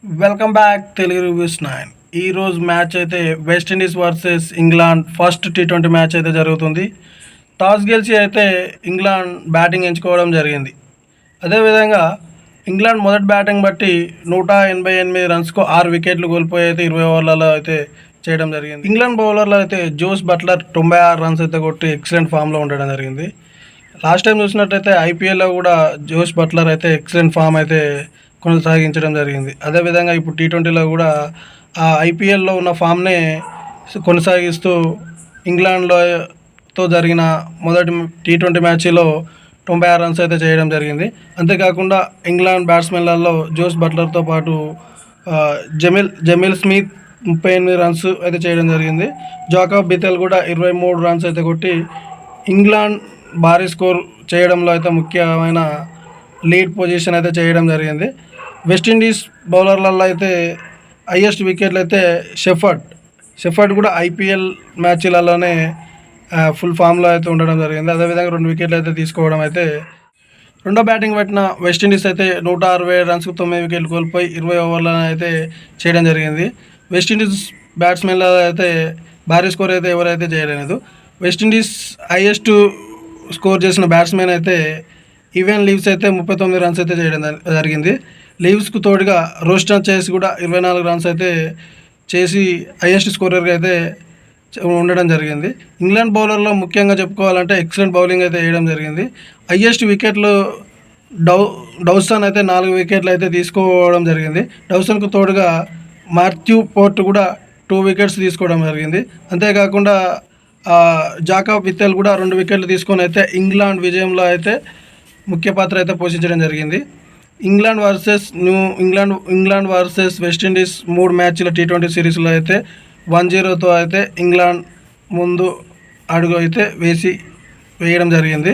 Welcome back Telugu reviews 9. ఈరోజు match అయితే West Indies versus England first T20 match అయితే జరుగుతుంది. టాస్ గెలిచి అయితే ఇంగ్లాండ్ బ్యాటింగ్ ఎంచుకోవడం జరిగింది. అదేవిధంగా ఇంగ్లాండ్ మొదటి బ్యాటింగ్ బట్టి 188 రన్స్కు 6 వికెట్లు కోల్పోయి అయితే 20 ఓవర్లలో అయితే చేయడం జరిగింది. ఇంగ్లాండ్ బౌలర్లో అయితే జోస్ బట్లర్ 96 రన్స్ అయితే కొట్టి ఎక్సలెంట్ ఫామ్లో ఉండడం జరిగింది. లాస్ట్ టైం చూసినట్టయితే ఐపీఎల్లో కూడా జోస్ బట్లర్ అయితే ఎక్సలెంట్ ఫామ్ అయితే కొనసాగించడం జరిగింది. అదేవిధంగా ఇప్పుడు టీ20లో కూడా ఆ ఐపీఎల్లో ఉన్న ఫామ్నే కొనసాగిస్తూ ఇంగ్లాండ్తో జరిగిన మొదటి టీ20 మ్యాచ్లో 96 రన్స్ అయితే చేయడం జరిగింది. అంతేకాకుండా ఇంగ్లాండ్ బ్యాట్స్మెన్లలో జోస్ బట్లర్తో పాటు జమీల్ స్మిత్ 38 రన్స్ అయితే చేయడం జరిగింది. జాకబ్ బిథెల్ కూడా 23 రన్స్ అయితే కొట్టి ఇంగ్లాండ్ భారీ స్కోర్ చేయడంలో అయితే ముఖ్యమైన లీడ్ పొజిషన్ అయితే చేయడం జరిగింది. వెస్టిండీస్ బౌలర్లలో అయితే హైయెస్ట్ వికెట్లు అయితే షెఫర్డ్ కూడా ఐపీఎల్ మ్యాచ్లలోనే ఫుల్ ఫామ్లో అయితే ఉండడం జరిగింది. అదేవిధంగా 2 వికెట్లు అయితే తీసుకోవడం అయితే రెండో బ్యాటింగ్ పెట్టిన వెస్టిండీస్ అయితే 160 రన్స్కు 9 వికెట్లు కోల్పోయి 20 ఓవర్లలో అయితే చేయడం జరిగింది. వెస్టిండీస్ బ్యాట్స్మెన్లో అయితే భారీ స్కోర్ అయితే ఎవరైతే చేయలేదు. వెస్టిండీస్ హైయెస్ట్ స్కోర్ చేసిన బ్యాట్స్మెన్ అయితే ఈవెన్ లీవ్స్ అయితే 39 రన్స్ అయితే చేయడం జరిగింది. లీవ్స్కు తోడుగా రోస్టన్ చేసి కూడా 24 రన్స్ అయితే చేసి హైయెస్ట్ స్కోరర్గా అయితే ఉండడం జరిగింది. ఇంగ్లాండ్ బౌలర్లో ముఖ్యంగా చెప్పుకోవాలంటే ఎక్సలెంట్ బౌలింగ్ అయితే వేయడం జరిగింది. హైయెస్ట్ వికెట్లు డౌసన్ అయితే 4 వికెట్లు అయితే తీసుకోవడం జరిగింది. డౌసన్కు తోడుగా మాథ్యూ పోర్ట్ కూడా 2 వికెట్స్ తీసుకోవడం జరిగింది. అంతేకాకుండా జాకబ్ బిథెల్ కూడా 2 వికెట్లు తీసుకొని అయితే ఇంగ్లాండ్ విజయంలో అయితే ముఖ్య పాత్ర అయితే పోషించడం జరిగింది. ఇంగ్లాండ్ వర్సెస్ వెస్టిండీస్ 3 మ్యాచ్ల టీ20 సిరీస్లో అయితే 1-0తో అయితే ఇంగ్లాండ్ ముందు అడుగు అయితే వేయడం జరిగింది.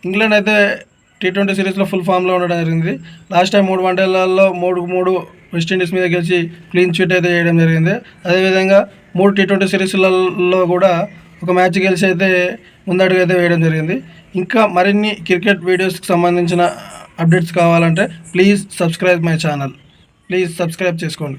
ఇంగ్లాండ్ అయితే టీ20 సిరీస్లో ఫుల్ ఫామ్లో ఉండడం జరిగింది. లాస్ట్ టైం 3 వన్డేలలో 3 వెస్టిండీస్ మీద గెలిచి క్లీన్ షీట్ అయితే చేయడం జరిగింది. అదేవిధంగా 3 టీ20 సిరీస్లలో కూడా ఒక మ్యాచ్ గెలిచి అయితే ముందడుగు అయితే వేయడం జరిగింది. ఇంకా మరిన్ని క్రికెట్ వీడియోస్కి సంబంధించిన అప్డేట్స్ కావాలంటే please subscribe my channel. Please subscribe చేసుకోండి.